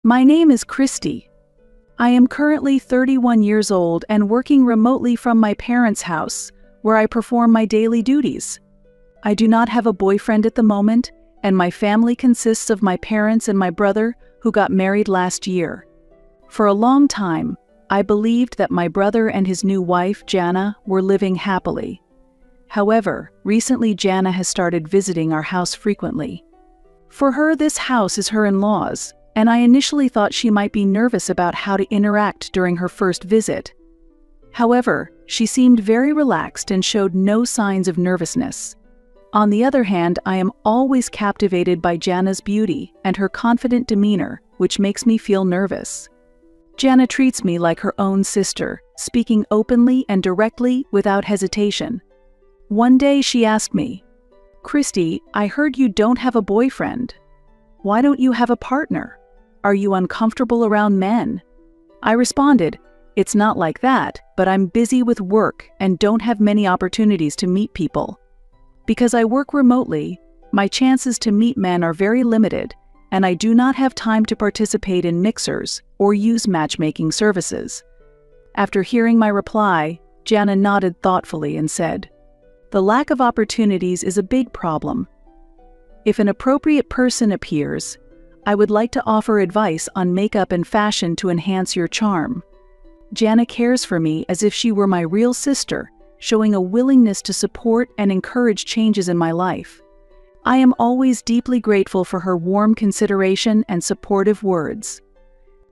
My name is Christy. I am currently 31 years old and working remotely from my parents' house, where I perform my daily duties. I do not have a boyfriend at the moment, and my family consists of my parents and my brother, who got married last year. For a long time, I believed that my brother and his new wife, Jana, were living happily. However, recently Jana has started visiting our house frequently. For her, this house is her in-laws, and I initially thought she might be nervous about how to interact during her first visit. However, she seemed very relaxed and showed no signs of nervousness. On the other hand, I am always captivated by Jana's beauty and her confident demeanor, which makes me feel nervous. Jana treats me like her own sister, speaking openly and directly without hesitation. One day she asked me, "Christy, I heard you don't have a boyfriend. Why don't you have a partner? Are you uncomfortable around men?" I responded, "It's not like that, but I'm busy with work and don't have many opportunities to meet people. Because I work remotely, my chances to meet men are very limited, and I do not have time to participate in mixers or use matchmaking services." After hearing my reply, Jana nodded thoughtfully and said, "The lack of opportunities is a big problem. If an appropriate person appears, I would like to offer advice on makeup and fashion to enhance your charm. Jana cares for me as if she were my real sister, showing a willingness to support and encourage changes in my life. I am always deeply grateful for her warm consideration and supportive words.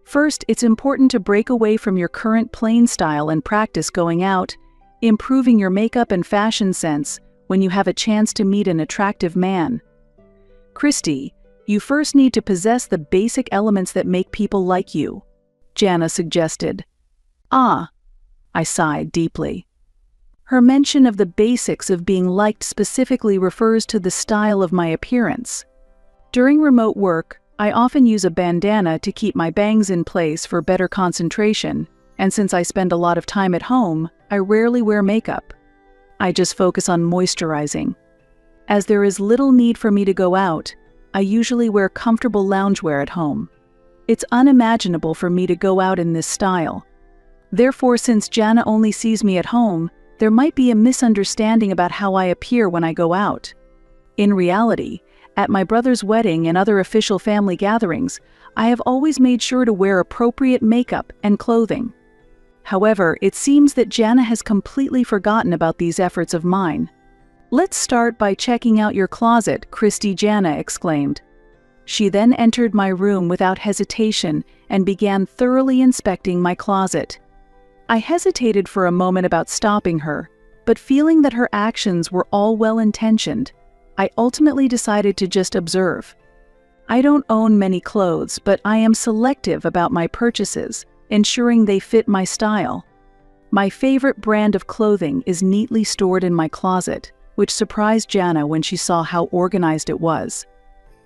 First, it's important to break away from your current plain style and practice going out, improving your makeup and fashion sense when you have a chance to meet an attractive man. Christy, you first need to possess the basic elements that make people like you," Jana suggested. "Ah," I sighed deeply. Her mention of the basics of being liked specifically refers to the style of my appearance. During remote work, I often use a bandana to keep my bangs in place for better concentration, and since I spend a lot of time at home, I rarely wear makeup. I just focus on moisturizing. As there is little need for me to go out, I usually wear comfortable loungewear at home. It's unimaginable for me to go out in this style. Therefore, since Jana only sees me at home, there might be a misunderstanding about how I appear when I go out. In reality, at my brother's wedding and other official family gatherings, I have always made sure to wear appropriate makeup and clothing. However, it seems that Jana has completely forgotten about these efforts of mine. "Let's start by checking out your closet," Christy, Jana exclaimed. She then entered my room without hesitation and began thoroughly inspecting my closet. I hesitated for a moment about stopping her, but feeling that her actions were all well-intentioned, I ultimately decided to just observe. I don't own many clothes, but I am selective about my purchases, ensuring they fit my style. My favorite brand of clothing is neatly stored in my closet, which surprised Jana when she saw how organized it was.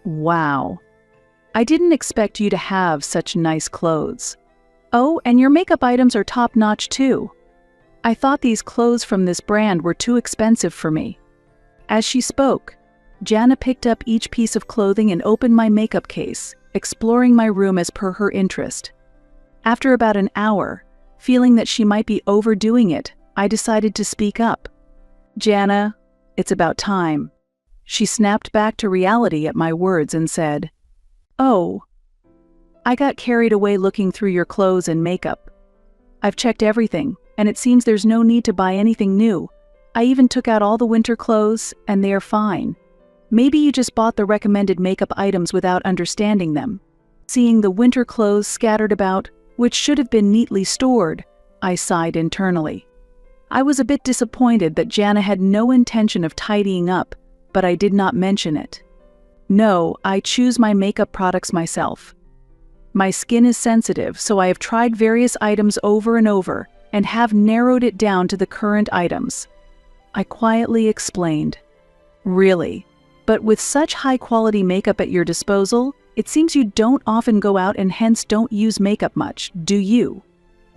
"Wow. I didn't expect you to have such nice clothes. Oh, and your makeup items are top-notch too. I thought these clothes from this brand were too expensive for me." As she spoke, Jana picked up each piece of clothing and opened my makeup case, exploring my room as per her interest. After about an hour, feeling that she might be overdoing it, I decided to speak up. "Jana, it's about time." She snapped back to reality at my words and said, "Oh, I got carried away looking through your clothes and makeup. I've checked everything, and it seems there's no need to buy anything new. I even took out all the winter clothes, and they are fine. Maybe you just bought the recommended makeup items without understanding them." Seeing the winter clothes scattered about, which should have been neatly stored, I sighed internally. I was a bit disappointed that Jana had no intention of tidying up, but I did not mention it. No, I choose my makeup products myself. My skin is sensitive, so I have tried various items over and over and have narrowed it down to the current items. I quietly explained. "Really? But with such high-quality makeup at your disposal, it seems you don't often go out and hence don't use makeup much, do you?"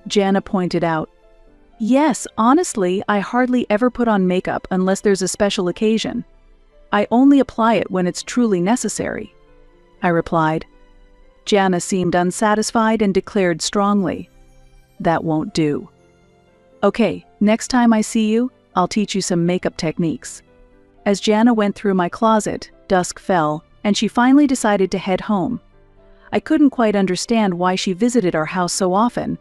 Jana pointed out. "Yes, honestly, I hardly ever put on makeup unless there's a special occasion. I only apply it when it's truly necessary," I replied. Jana seemed unsatisfied and declared strongly, "That won't do. Okay, next time I see you, I'll teach you some makeup techniques." As Jana went through my closet, dusk fell, and she finally decided to head home. I couldn't quite understand why she visited our house so often.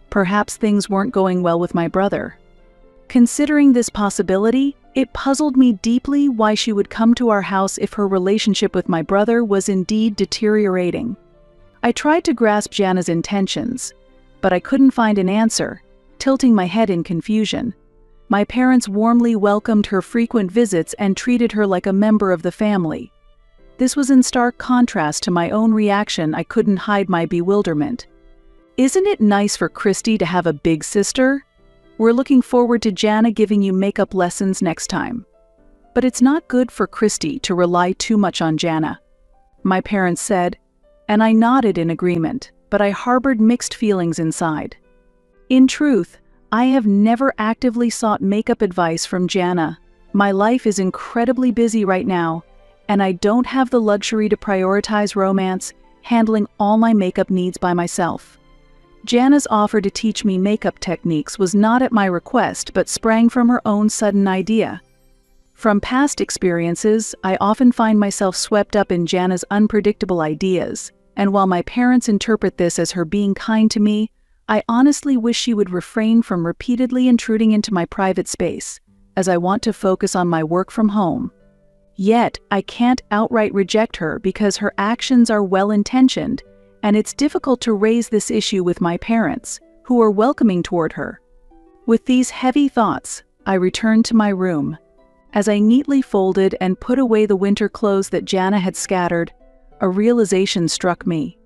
Perhaps things weren't going well with my brother. Considering this possibility, it puzzled me deeply why she would come to our house if her relationship with my brother was indeed deteriorating. I tried to grasp Jana's intentions, but I couldn't find an answer, tilting my head in confusion. My parents warmly welcomed her frequent visits and treated her like a member of the family. This was in stark contrast to my own reaction. I couldn't hide my bewilderment. "Isn't it nice for Christy to have a big sister? We're looking forward to Jana giving you makeup lessons next time." "But it's not good for Christy to rely too much on Jana," my parents said, and I nodded in agreement, but I harbored mixed feelings inside. In truth, I have never actively sought makeup advice from Jana. My life is incredibly busy right now, and I don't have the luxury to prioritize romance, handling all my makeup needs by myself. Jana's offer to teach me makeup techniques was not at my request but sprang from her own sudden idea. From past experiences, I often find myself swept up in Jana's unpredictable ideas, and while my parents interpret this as her being kind to me, I honestly wish she would refrain from repeatedly intruding into my private space, as I want to focus on my work from home. Yet, I can't outright reject her because her actions are well-intentioned, and it's difficult to raise this issue with my parents, who are welcoming toward her. With these heavy thoughts, I returned to my room. As I neatly folded and put away the winter clothes that Jana had scattered, a realization struck me.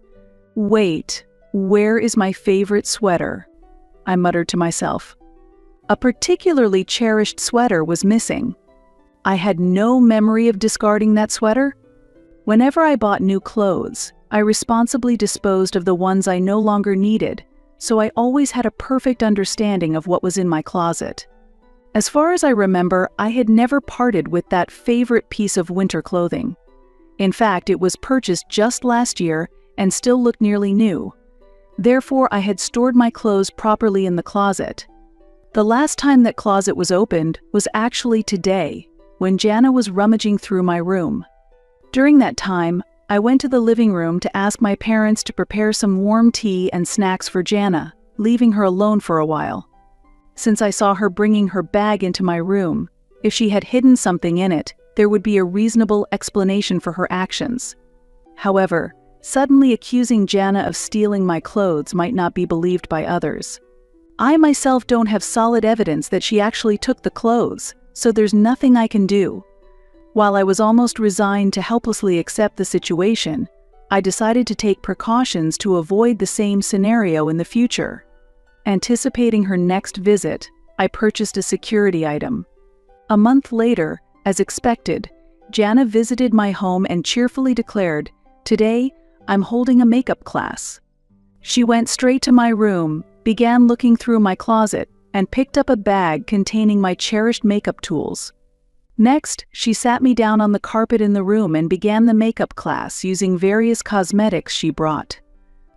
"Wait, where is my favorite sweater?" I muttered to myself. A particularly cherished sweater was missing. I had no memory of discarding that sweater. Whenever I bought new clothes, I responsibly disposed of the ones I no longer needed, so I always had a perfect understanding of what was in my closet. As far as I remember, I had never parted with that favorite piece of winter clothing. In fact, it was purchased just last year and still looked nearly new. Therefore, I had stored my clothes properly in the closet. The last time that closet was opened was actually today, when Jana was rummaging through my room. During that time, I went to the living room to ask my parents to prepare some warm tea and snacks for Jana, leaving her alone for a while. Since I saw her bringing her bag into my room, if she had hidden something in it, there would be a reasonable explanation for her actions. However, suddenly accusing Jana of stealing my clothes might not be believed by others. I myself don't have solid evidence that she actually took the clothes, so there's nothing I can do. While I was almost resigned to helplessly accept the situation, I decided to take precautions to avoid the same scenario in the future. Anticipating her next visit, I purchased a security item. A month later, as expected, Jana visited my home and cheerfully declared, "Today, I'm holding a makeup class." She went straight to my room, began looking through my closet, and picked up a bag containing my cherished makeup tools. Next, she sat me down on the carpet in the room and began the makeup class using various cosmetics she brought.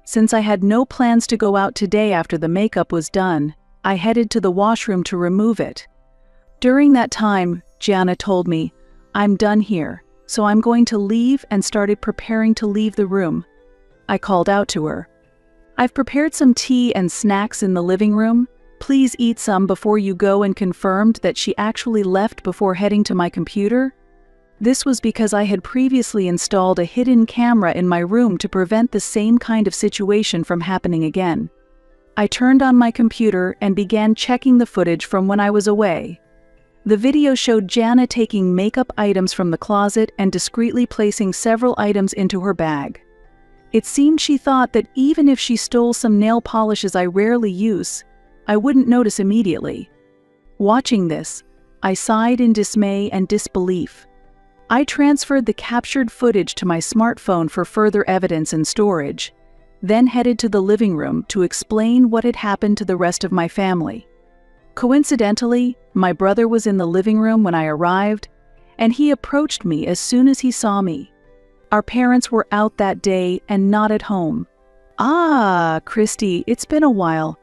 Since I had no plans to go out today after the makeup was done, I headed to the washroom to remove it. During that time, Jana told me, "I'm done here, so I'm going to leave," and started preparing to leave the room. I called out to her, "I've prepared some tea and snacks in the living room. Please eat some before you go," and confirmed that she actually left before heading to my computer. This was because I had previously installed a hidden camera in my room to prevent the same kind of situation from happening again. I turned on my computer and began checking the footage from when I was away. The video showed Jana taking makeup items from the closet and discreetly placing several items into her bag. It seemed she thought that even if she stole some nail polishes I rarely use, I wouldn't notice immediately. Watching this, I sighed in dismay and disbelief. I transferred the captured footage to my smartphone for further evidence and storage, then headed to the living room to explain what had happened to the rest of my family. Coincidentally, my brother was in the living room when I arrived, and he approached me as soon as he saw me. Our parents were out that day and not at home. Ah, Christy, it's been a while.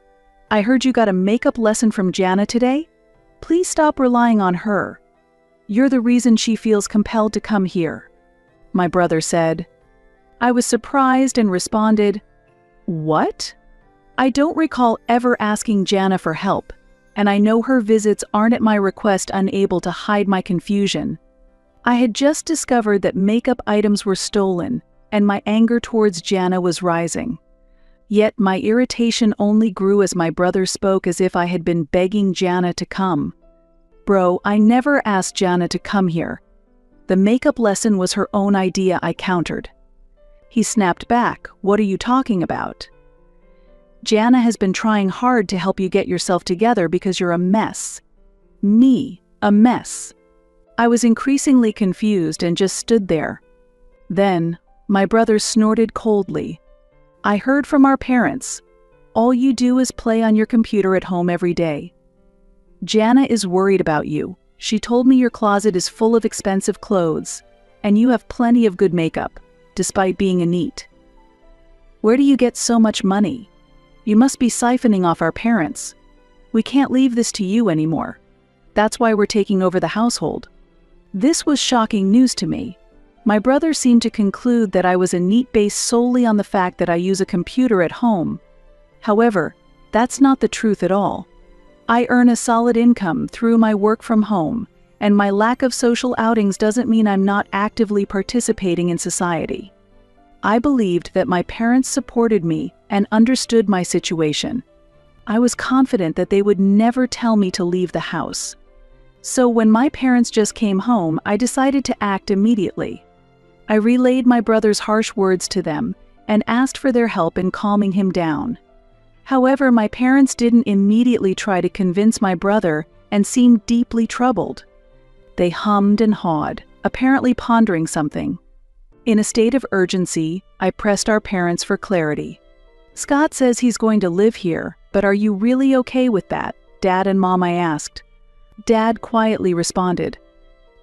I heard you got a makeup lesson from Jana today? Please stop relying on her. You're the reason she feels compelled to come here," my brother said. I was surprised and responded, "What? I don't recall ever asking Jana for help, and I know her visits aren't at my request, unable to hide my confusion. I had just discovered that makeup items were stolen, and my anger towards Jana was rising. Yet my irritation only grew as my brother spoke as if I had been begging Jana to come. "Bro, I never asked Jana to come here. The makeup lesson was her own idea," I countered. He snapped back, "What are you talking about? Jana has been trying hard to help you get yourself together because you're a mess." Me, a mess? I was increasingly confused and just stood there. Then, my brother snorted coldly. "I heard from our parents. All you do is play on your computer at home every day. Jana is worried about you. She told me your closet is full of expensive clothes, and you have plenty of good makeup, despite being a NEET. Where do you get so much money? You must be siphoning off our parents. We can't leave this to you anymore. That's why we're taking over the household." This was shocking news to me. My brother seemed to conclude that I was a NEET based solely on the fact that I use a computer at home. However, that's not the truth at all. I earn a solid income through my work from home, and my lack of social outings doesn't mean I'm not actively participating in society. I believed that my parents supported me and understood my situation. I was confident that they would never tell me to leave the house. So when my parents just came home, I decided to act immediately. I relayed my brother's harsh words to them and asked for their help in calming him down. However, my parents didn't immediately try to convince my brother and seemed deeply troubled. They hummed and hawed, apparently pondering something. In a state of urgency, I pressed our parents for clarity. "Scott says he's going to live here, but are you really okay with that, Dad and Mom?" I asked. Dad quietly responded,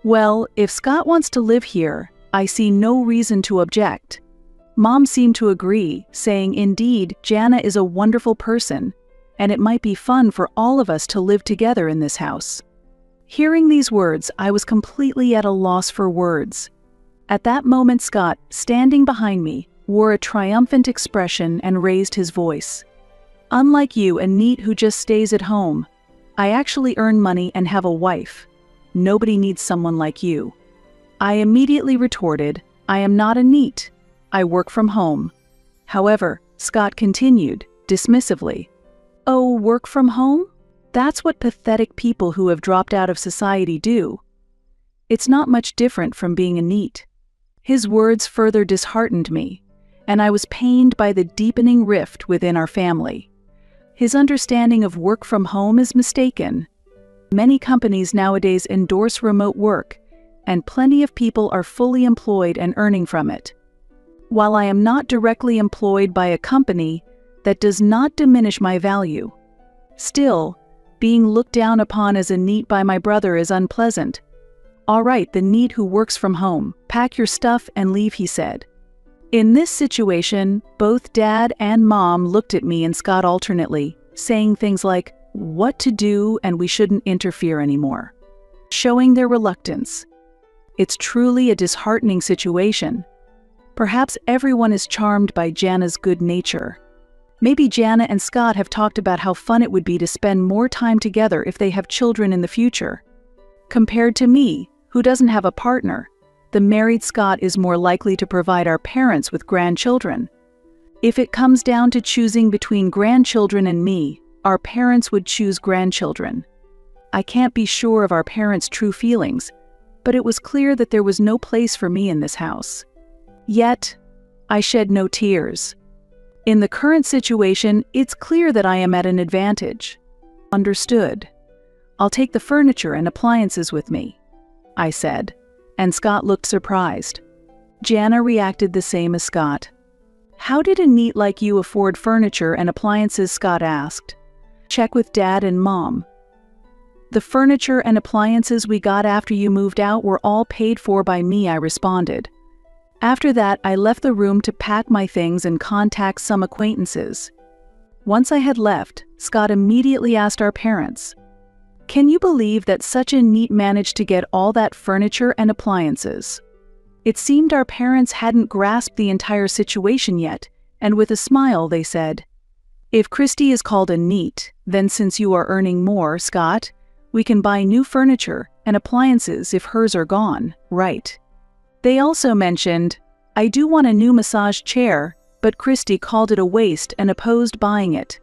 "Well, if Scott wants to live here, I see no reason to object." Mom seemed to agree, saying, "Indeed, Jana is a wonderful person, and it might be fun for all of us to live together in this house." Hearing these words, I was completely at a loss for words. At that moment, Scott, standing behind me, wore a triumphant expression and raised his voice. "Unlike you, a NEET who just stays at home, I actually earn money and have a wife. Nobody needs someone like you." I immediately retorted, "I am not a NEET. I work from home." However, Scott continued, dismissively, "Oh, work from home? That's what pathetic people who have dropped out of society do. It's not much different from being a NEET." His words further disheartened me, and I was pained by the deepening rift within our family. His understanding of work from home is mistaken. Many companies nowadays endorse remote work, and plenty of people are fully employed and earning from it. While I am not directly employed by a company, that does not diminish my value. Still, being looked down upon as a NEET by my brother is unpleasant. "All right, the NEET who works from home, pack your stuff and leave," he said. In this situation, both Dad and Mom looked at me and Scott alternately, saying things like, "What to do and we shouldn't interfere anymore," showing their reluctance. It's truly a disheartening situation. Perhaps everyone is charmed by Jana's good nature. Maybe Jana and Scott have talked about how fun it would be to spend more time together if they have children in the future. Compared to me, who doesn't have a partner, the married Scott is more likely to provide our parents with grandchildren. If it comes down to choosing between grandchildren and me, our parents would choose grandchildren. I can't be sure of our parents' true feelings, but it was clear that there was no place for me in this house. Yet, I shed no tears. In the current situation, it's clear that I am at an advantage. "Understood. I'll take the furniture and appliances with me," I said, and Scott looked surprised. Jana reacted the same as Scott. "How did a NEET like you afford furniture and appliances?" Scott asked. "Check with Dad and Mom." "The furniture and appliances we got after you moved out were all paid for by me," I responded. After that, I left the room to pack my things and contact some acquaintances. Once I had left, Scott immediately asked our parents, "Can you believe that such a NEET managed to get all that furniture and appliances?" It seemed our parents hadn't grasped the entire situation yet, and with a smile they said, "If Christy is called a NEET, then since you are earning more, Scott, we can buy new furniture and appliances if hers are gone, right?" They also mentioned, "I do want a new massage chair, but Christy called it a waste and opposed buying it."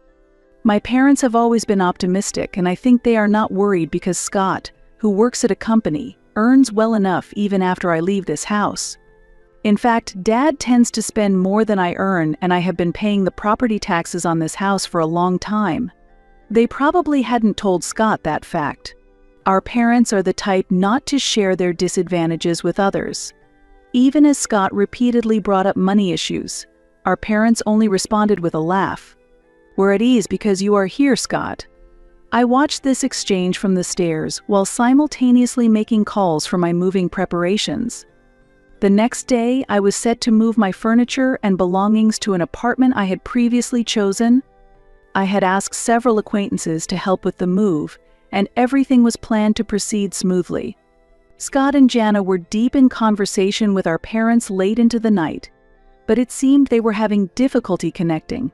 My parents have always been optimistic, and I think they are not worried because Scott, who works at a company, earns well enough even after I leave this house. In fact, Dad tends to spend more than I earn, and I have been paying the property taxes on this house for a long time. They probably hadn't told Scott that fact. Our parents are the type not to share their disadvantages with others. Even as Scott repeatedly brought up money issues, our parents only responded with a laugh. "We're at ease because you are here, Scott." I watched this exchange from the stairs while simultaneously making calls for my moving preparations. The next day, I was set to move my furniture and belongings to an apartment I had previously chosen. I had asked several acquaintances to help with the move, and everything was planned to proceed smoothly. Scott and Jana were deep in conversation with our parents late into the night, but it seemed they were having difficulty connecting.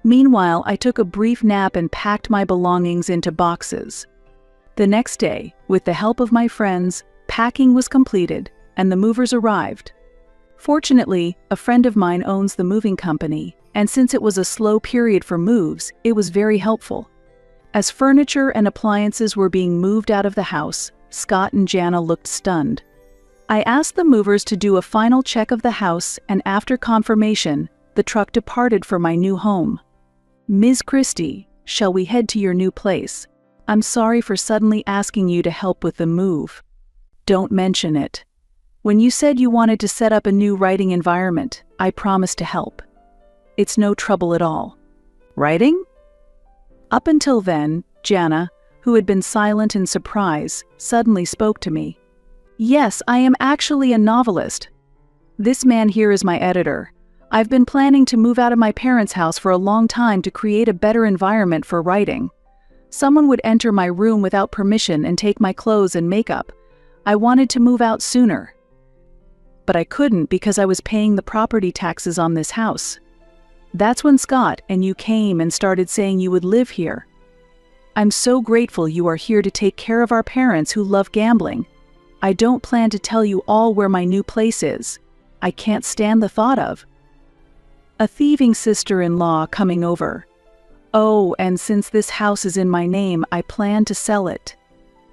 Meanwhile, I took a brief nap and packed my belongings into boxes. The next day, with the help of my friends, packing was completed, and the movers arrived. Fortunately, a friend of mine owns the moving company, and since it was a slow period for moves, it was very helpful. As furniture and appliances were being moved out of the house, Scott and Jana looked stunned. I asked the movers to do a final check of the house, and after confirmation, the truck departed for my new home. "Ms. Christie, shall we head to your new place? I'm sorry for suddenly asking you to help with the move." "Don't mention it. When you said you wanted to set up a new writing environment, I promised to help. It's no trouble at all." "Writing?" Up until then, Jana, who had been silent in surprise, suddenly spoke to me. "Yes, I am actually a novelist. This man here is my editor. I've been planning to move out of my parents' house for a long time to create a better environment for writing. Someone would enter my room without permission and take my clothes and makeup. I wanted to move out sooner. But I couldn't because I was paying the property taxes on this house. That's when Scott and you came and started saying you would live here. I'm so grateful you are here to take care of our parents who love gambling. I don't plan to tell you all where my new place is. I can't stand the thought of a thieving sister-in-law coming over. Oh, and since this house is in my name, I plan to sell it."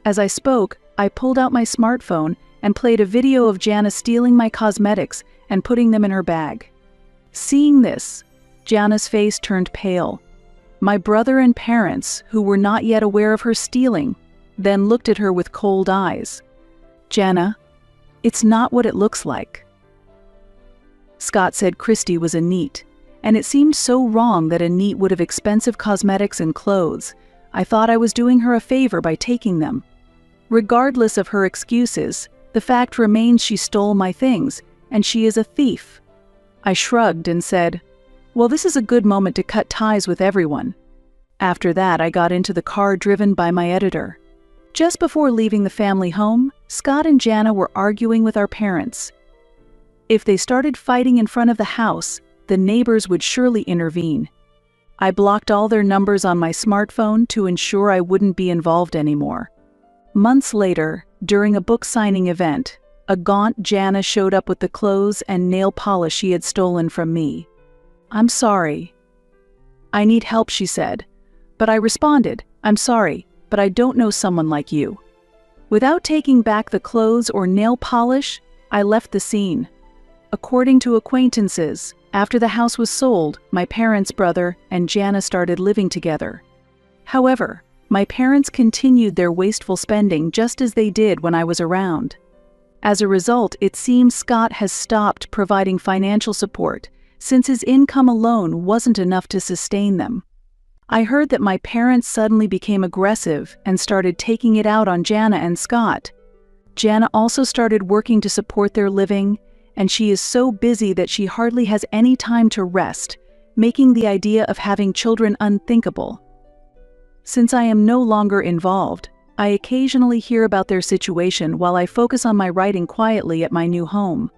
As I spoke, I pulled out my smartphone and played a video of Jana stealing my cosmetics and putting them in her bag. Seeing this, Jana's face turned pale. My brother and parents, who were not yet aware of her stealing, then looked at her with cold eyes. "Jana, it's not what it looks like." Scott said Christy was a NEET, and it seemed so wrong that a NEET would have expensive cosmetics and clothes. I thought I was doing her a favor by taking them. Regardless of her excuses, the fact remains she stole my things, and she is a thief. I shrugged and said, "Well, this is a good moment to cut ties with everyone." After that, I got into the car driven by my editor. Just before leaving the family home, Scott and Jana were arguing with our parents. If they started fighting in front of the house, the neighbors would surely intervene. I blocked all their numbers on my smartphone to ensure I wouldn't be involved anymore. Months later, during a book signing event, a gaunt Jana showed up with the clothes and nail polish she had stolen from me. "I'm sorry. I need help," she said. But I responded, "I'm sorry, but I don't know someone like you." Without taking back the clothes or nail polish, I left the scene. According to acquaintances, after the house was sold, my parents' brother and Jana started living together. However, my parents continued their wasteful spending just as they did when I was around. As a result, it seems Scott has stopped providing financial support since his income alone wasn't enough to sustain them. I heard that my parents suddenly became aggressive and started taking it out on Jana and Scott. Jana also started working to support their living, and she is so busy that she hardly has any time to rest, making the idea of having children unthinkable. Since I am no longer involved, I occasionally hear about their situation while I focus on my writing quietly at my new home.